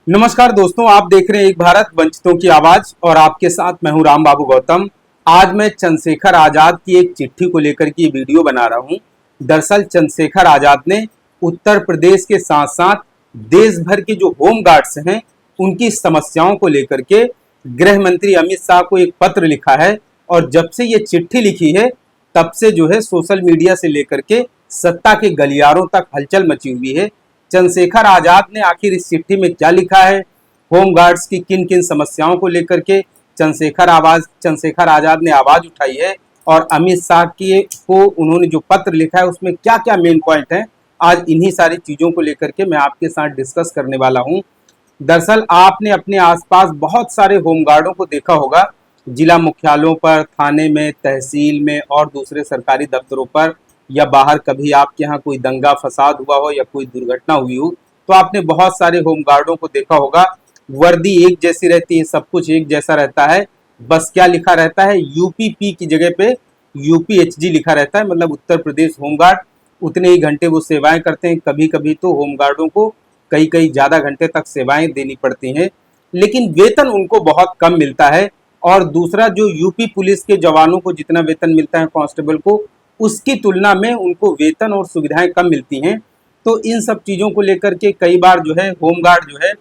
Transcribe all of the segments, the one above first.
नमस्कार दोस्तों, आप देख रहे हैं एक भारत वंचितों की आवाज और आपके साथ मैं हूं राम बाबू गौतम। आज मैं चंद्रशेखर आजाद की एक चिट्ठी को लेकर के वीडियो बना रहा हूं। दरअसल चंद्रशेखर आजाद ने उत्तर प्रदेश के साथ साथ देश भर के जो होम गार्ड्स हैं उनकी समस्याओं को लेकर के गृह मंत्री अमित शाह को एक पत्र लिखा है। और जब से ये चिट्ठी लिखी है तब से जो है सोशल मीडिया से लेकर के सत्ता के गलियारों तक हलचल मची हुई है। चंद्रशेखर आजाद ने आखिर इस चिट्ठी में क्या लिखा है, होम गार्ड्स की किन किन समस्याओं को लेकर के चंद्रशेखर आजाद ने आवाज उठाई है और अमित शाह की को उन्होंने जो पत्र लिखा है उसमें क्या क्या मेन पॉइंट है, आज इन्हीं सारी चीजों को लेकर के मैं आपके साथ डिस्कस करने वाला हूं। दरअसल आपने अपने आसपास बहुत सारे होमगार्डों को देखा होगा, जिला मुख्यालयों पर, थाने में, तहसील में और दूसरे सरकारी दफ्तरों पर, या बाहर कभी आपके यहाँ कोई दंगा फसाद हुआ हो या कोई दुर्घटना हुई हो तो आपने बहुत सारे होमगार्डों को देखा होगा। वर्दी एक जैसी रहती है, सब कुछ एक जैसा रहता है, बस क्या लिखा रहता है, यूपीपी की जगह पे यूपीएचजी लिखा रहता है, मतलब उत्तर प्रदेश होमगार्ड। उतने ही घंटे वो सेवाएं करते हैं, कभी कभी तो होमगार्डों को कई कई ज्यादा घंटे तक सेवाएं देनी पड़ती हैं, लेकिन वेतन उनको बहुत कम मिलता है। और दूसरा, जो यूपी पुलिस के जवानों को जितना वेतन मिलता है कांस्टेबल को, उसकी तुलना में उनको वेतन और सुविधाएं कम मिलती हैं। तो इन सब चीज़ों को लेकर के कई बार जो है होमगार्ड जो है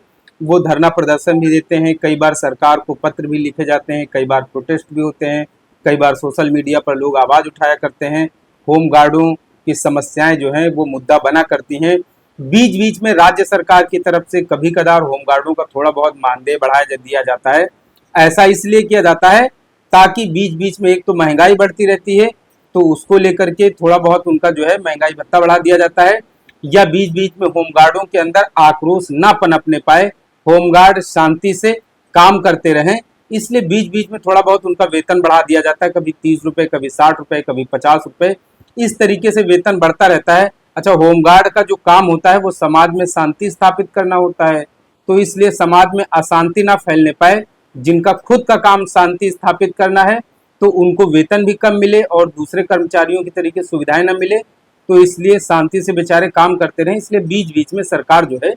वो धरना प्रदर्शन भी देते हैं, कई बार सरकार को पत्र भी लिखे जाते हैं, कई बार प्रोटेस्ट भी होते हैं, कई बार सोशल मीडिया पर लोग आवाज़ उठाया करते हैं। होमगार्डों की समस्याएं जो हैं वो मुद्दा बना करती हैं। बीच बीच में राज्य सरकार की तरफ से कभी कदार होमगार्डों का थोड़ा बहुत मानदेय बढ़ाया दिया जाता है। ऐसा इसलिए किया जाता है ताकि बीच बीच में एक तो महंगाई बढ़ती रहती है तो उसको लेकर के थोड़ा बहुत उनका जो है महंगाई भत्ता बढ़ा दिया जाता है, या बीच बीच में होमगार्डों के अंदर आक्रोश ना पनपने पाए, होमगार्ड शांति से काम करते रहें, इसलिए बीच बीच में थोड़ा बहुत उनका वेतन बढ़ा दिया जाता है। कभी 30 रुपए, कभी 60 रुपए, कभी 50 रुपए, इस तरीके से वेतन बढ़ता रहता है। अच्छा, होमगार्ड का जो काम होता है वो समाज में शांति स्थापित करना होता है, तो इसलिए समाज में अशांति ना फैलने पाए, जिनका खुद का काम शांति स्थापित करना है तो उनको वेतन भी कम मिले और दूसरे कर्मचारियों की तरीके सुविधाएं न मिले, तो इसलिए शांति से बेचारे काम करते रहें, इसलिए बीच बीच में सरकार जो है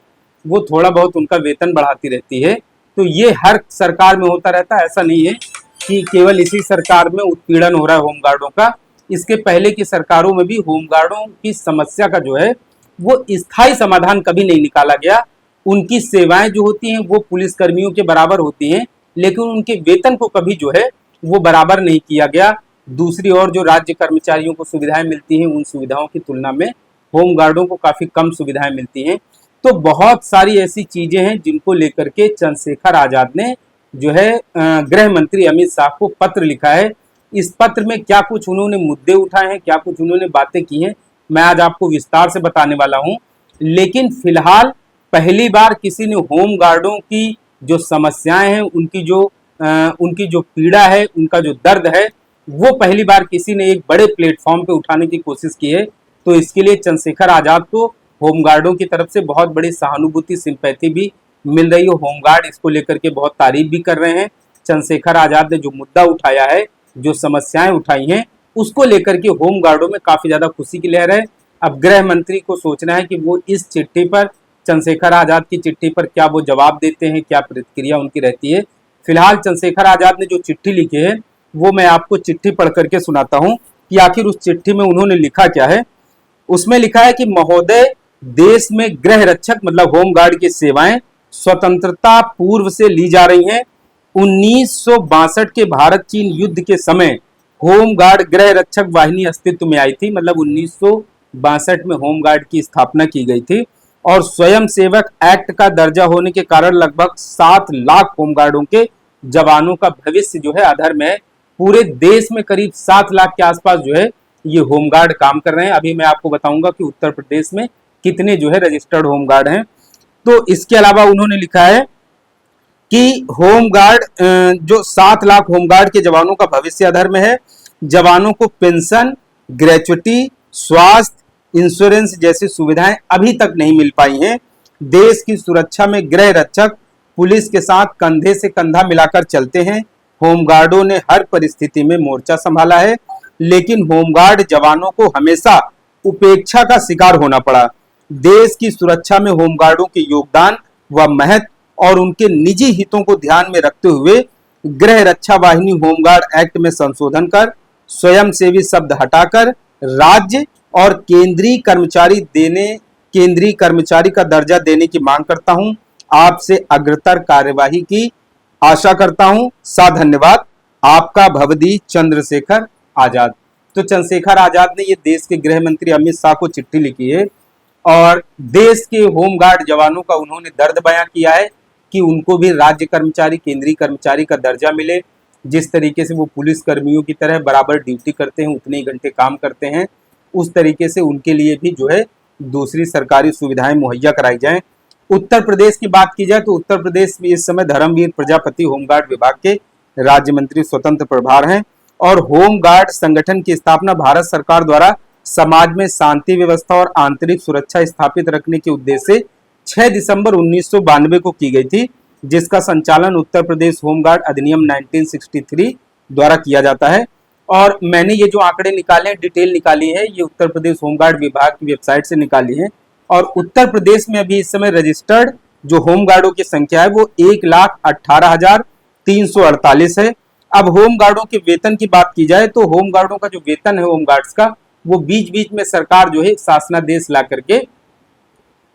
वो थोड़ा बहुत उनका वेतन बढ़ाती रहती है। तो ये हर सरकार में होता रहता है, ऐसा नहीं है कि केवल इसी सरकार में उत्पीड़न हो रहा है होमगार्डों का। इसके पहले की सरकारों में भी होमगार्डों की समस्या का जो है वो स्थायी समाधान कभी नहीं निकाला गया। उनकी सेवाएं जो होती हैं वो पुलिस कर्मियों के बराबर होती हैं, लेकिन उनके वेतन को कभी जो है वो बराबर नहीं किया गया। दूसरी ओर जो राज्य कर्मचारियों को सुविधाएं मिलती हैं उन सुविधाओं की तुलना में होमगार्डों को काफी कम सुविधाएं मिलती हैं। तो बहुत सारी ऐसी चीजें हैं जिनको लेकर के चंद्रशेखर आजाद ने जो है गृह मंत्री अमित शाह को पत्र लिखा है। इस पत्र में क्या कुछ उन्होंने मुद्दे उठाए हैं, क्या कुछ उन्होंने बातें की हैं, मैं आज आपको विस्तार से बताने वाला हूं। लेकिन फिलहाल पहली बार किसी ने होमगार्डों की जो समस्याएं हैं, उनकी जो पीड़ा है, उनका जो दर्द है, वो पहली बार किसी ने एक बड़े प्लेटफॉर्म पे उठाने की कोशिश की है। तो इसके लिए चंद्रशेखर आजाद को होमगार्डों की तरफ से बहुत बड़ी सहानुभूति, सिंपैथी भी मिल रही है। होमगार्ड इसको लेकर के बहुत तारीफ भी कर रहे हैं। चंद्रशेखर आजाद ने जो मुद्दा उठाया है, जो समस्याएं उठाई हैं, उसको लेकर के होमगार्डों में काफी ज्यादा खुशी की लहर है। अब गृह मंत्री को सोचना है कि वो इस चिट्ठी पर, चंद्रशेखर आजाद की चिट्ठी पर क्या वो जवाब देते हैं, क्या प्रतिक्रिया उनकी रहती है। फिलहाल चंद्रशेखर आजाद ने जो चिट्ठी लिखी है वो मैं आपको चिट्ठी पढ़ करके सुनाता हूं कि आखिर उस चिट्ठी में उन्होंने लिखा क्या है। उसमें लिखा है कि महोदय, देश में गृह रक्षक मतलब होमगार्ड की सेवाएं स्वतंत्रता पूर्व से ली जा रही हैं। 1962 के भारत चीन युद्ध के समय होमगार्ड गृह रक्षक वाहिनी अस्तित्व में आई थी, मतलब 1962 में होमगार्ड की स्थापना की गई थी। और स्वयं सेवक एक्ट का दर्जा होने के कारण लगभग 7 लाख होमगार्डों के जवानों का भविष्य जो है अधर में है। पूरे देश में करीब 7 लाख के आसपास जो है ये होमगार्ड काम कर रहे हैं। अभी मैं आपको बताऊंगा कि उत्तर प्रदेश में कितने जो है रजिस्टर्ड होमगार्ड हैं। तो इसके अलावा उन्होंने लिखा है कि होमगार्ड जो 7 लाख होमगार्ड के जवानों का भविष्य अधर में है। जवानों को पेंशन, ग्रेचुटी, स्वास्थ्य, इंश्योरेंस जैसी सुविधाएं अभी तक नहीं मिल पाई हैं। देश की सुरक्षा में गृह रक्षक पुलिस के साथ कंधे से कंधा मिलाकर चलते हैं। होमगार्डों ने हर परिस्थिति में मोर्चा संभाला है, लेकिन होमगार्ड जवानों को हमेशा उपेक्षा का शिकार होना पड़ा। देश की सुरक्षा में होमगार्डों के योगदान व महत्व और उनके निजी हितों को ध्यान में रखते हुए गृह रक्षा वाहिनी होमगार्ड एक्ट में संशोधन कर स्वयंसेवी शब्द हटाकर राज्य और केंद्रीय कर्मचारी का दर्जा देने की मांग करता हूं। आपसे अग्रतर कार्यवाही की आशा करता हूं। धन्यवाद। आपका भवदी चंद्रशेखर आजाद। तो चंद्रशेखर आजाद ने ये देश के गृह मंत्री अमित शाह को चिट्ठी लिखी है और देश के होमगार्ड जवानों का उन्होंने दर्द बयां किया है कि उनको भी राज्य कर्मचारी, केंद्रीय कर्मचारी का दर्जा मिले। जिस तरीके से वो पुलिस कर्मियों की तरह बराबर ड्यूटी करते हैं, उतने ही घंटे काम करते हैं, उस तरीके से उनके लिए भी जो है दूसरी सरकारी सुविधाएं मुहैया कराई जाएं। उत्तर प्रदेश की बात की जाए तो उत्तर प्रदेश में इस समय धर्मवीर प्रजापति होमगार्ड विभाग के राज्य मंत्री स्वतंत्र प्रभार हैं और होमगार्ड संगठन की स्थापना भारत सरकार द्वारा समाज में शांति व्यवस्था और आंतरिक सुरक्षा स्थापित रखने के उद्देश्य से 6 दिसंबर 1992 को की गई थी, जिसका संचालन उत्तर प्रदेश होमगार्ड अधिनियम 1963 द्वारा किया जाता है। और मैंने ये जो आंकड़े निकाले हैं, डिटेल निकाली है, ये उत्तर प्रदेश होमगार्ड विभाग की वेबसाइट से निकाली है। और उत्तर प्रदेश में अभी इस समय रजिस्टर्ड जो होमगार्डों की संख्या है वो 1,18,348 है। अब होमगार्डों के वेतन की बात की जाए तो होमगार्डों का जो वेतन है होमगार्ड्स का, वो बीच बीच में सरकार जो है शासनादेश ला करके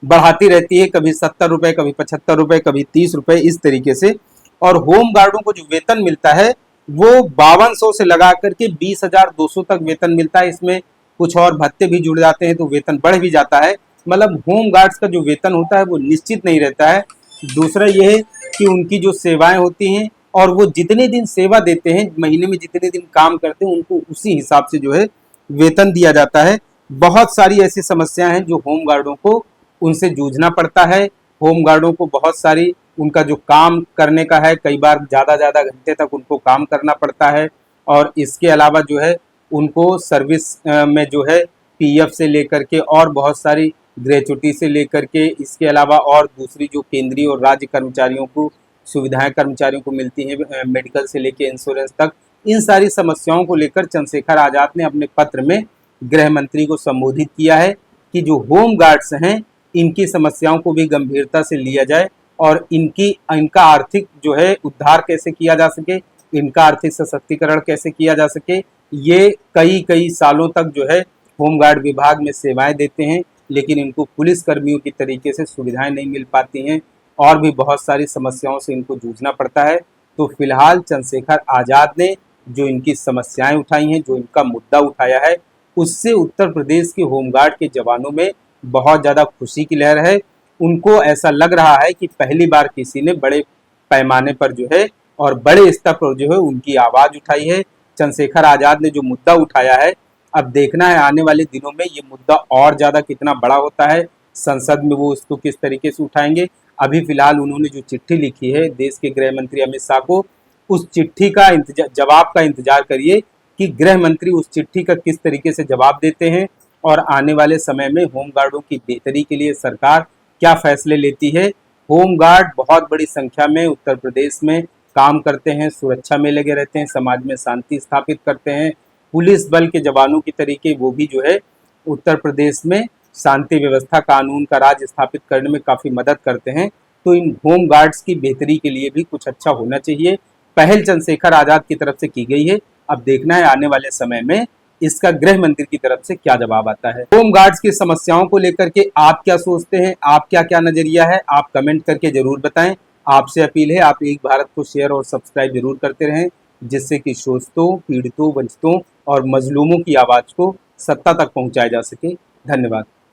बढ़ाती रहती है, कभी 70 रुपए, कभी 75 रुपए, कभी 30 रुपए, इस तरीके से। और होमगार्डों को जो वेतन मिलता है वो 5200 से लगा करके 20,200 तक वेतन मिलता है। इसमें कुछ और भत्ते भी जुड़ जाते हैं तो वेतन बढ़ भी जाता है। मतलब होमगार्ड्स का जो वेतन होता है वो निश्चित नहीं रहता है। दूसरा यह है कि उनकी जो सेवाएं होती हैं और वो जितने दिन सेवा देते हैं, महीने में जितने दिन काम करते हैं, उनको उसी हिसाब से जो है वेतन दिया जाता है। बहुत सारी ऐसी समस्याएं हैं जो होमगार्डों को उनसे जूझना पड़ता है। होमगार्डों को बहुत सारी उनका जो काम करने का है, कई बार ज़्यादा घंटे तक उनको काम करना पड़ता है। और इसके अलावा जो है उनको सर्विस में जो है पीएफ से लेकर के और बहुत सारी ग्रेचुटी से लेकर के, इसके अलावा और दूसरी जो केंद्रीय और राज्य कर्मचारियों को सुविधाएं कर्मचारियों को मिलती हैं, मेडिकल से लेकर इंश्योरेंस तक, इन सारी समस्याओं को लेकर चंद्रशेखर आजाद ने अपने पत्र में गृह मंत्री को संबोधित किया है कि जो होम गार्ड्स हैं इनकी समस्याओं को भी गंभीरता से लिया जाए और इनका आर्थिक जो है उद्धार कैसे किया जा सके, इनका आर्थिक सशक्तिकरण कैसे किया जा सके। ये कई सालों तक जो है होमगार्ड विभाग में सेवाएं देते हैं, लेकिन इनको पुलिस कर्मियों की तरीके से सुविधाएं नहीं मिल पाती हैं और भी बहुत सारी समस्याओं से इनको जूझना पड़ता है। तो फिलहाल चंद्रशेखर आजाद ने जो इनकी समस्याएं उठाई हैं, जो इनका मुद्दा उठाया है, उससे उत्तर प्रदेश के होमगार्ड के जवानों में बहुत ज़्यादा खुशी की लहर है। उनको ऐसा लग रहा है कि पहली बार किसी ने बड़े पैमाने पर जो है और बड़े स्तर पर जो है उनकी आवाज़ उठाई है। चंद्रशेखर आजाद ने जो मुद्दा उठाया है, अब देखना है आने वाले दिनों में ये मुद्दा और ज़्यादा कितना बड़ा होता है, संसद में वो उसको किस तरीके से उठाएंगे। अभी फिलहाल उन्होंने जो चिट्ठी लिखी है देश के गृह मंत्री अमित शाह को, उस चिट्ठी का जवाब का इंतजार करिए कि गृह मंत्री उस चिट्ठी का किस तरीके से जवाब देते हैं और आने वाले समय में होमगार्डों की बेहतरी के लिए सरकार क्या फैसले लेती है। होमगार्ड बहुत बड़ी संख्या में उत्तर प्रदेश में काम करते हैं, सुरक्षा में लगे रहते हैं, समाज में शांति स्थापित करते हैं। पुलिस बल के जवानों की तरीके वो भी जो है उत्तर प्रदेश में शांति व्यवस्था, कानून का राज स्थापित करने में काफ़ी मदद करते हैं। तो इन होम गार्ड्स की बेहतरी के लिए भी कुछ अच्छा होना चाहिए। पहल चंद्रशेखर आजाद की तरफ से की गई है, अब देखना है आने वाले समय में इसका गृह मंत्री की तरफ से क्या जवाब आता है। होम गार्ड्स की समस्याओं को लेकर के आप क्या सोचते हैं, आप क्या नजरिया है, आप कमेंट करके जरूर बताएं। आपसे अपील है आप एक भारत को शेयर और सब्सक्राइब जरूर करते रहें, जिससे कि शोषितों, पीड़ितों, वंचितों और मजलूमों की आवाज़ को सत्ता तक पहुंचाया जा सके। धन्यवाद।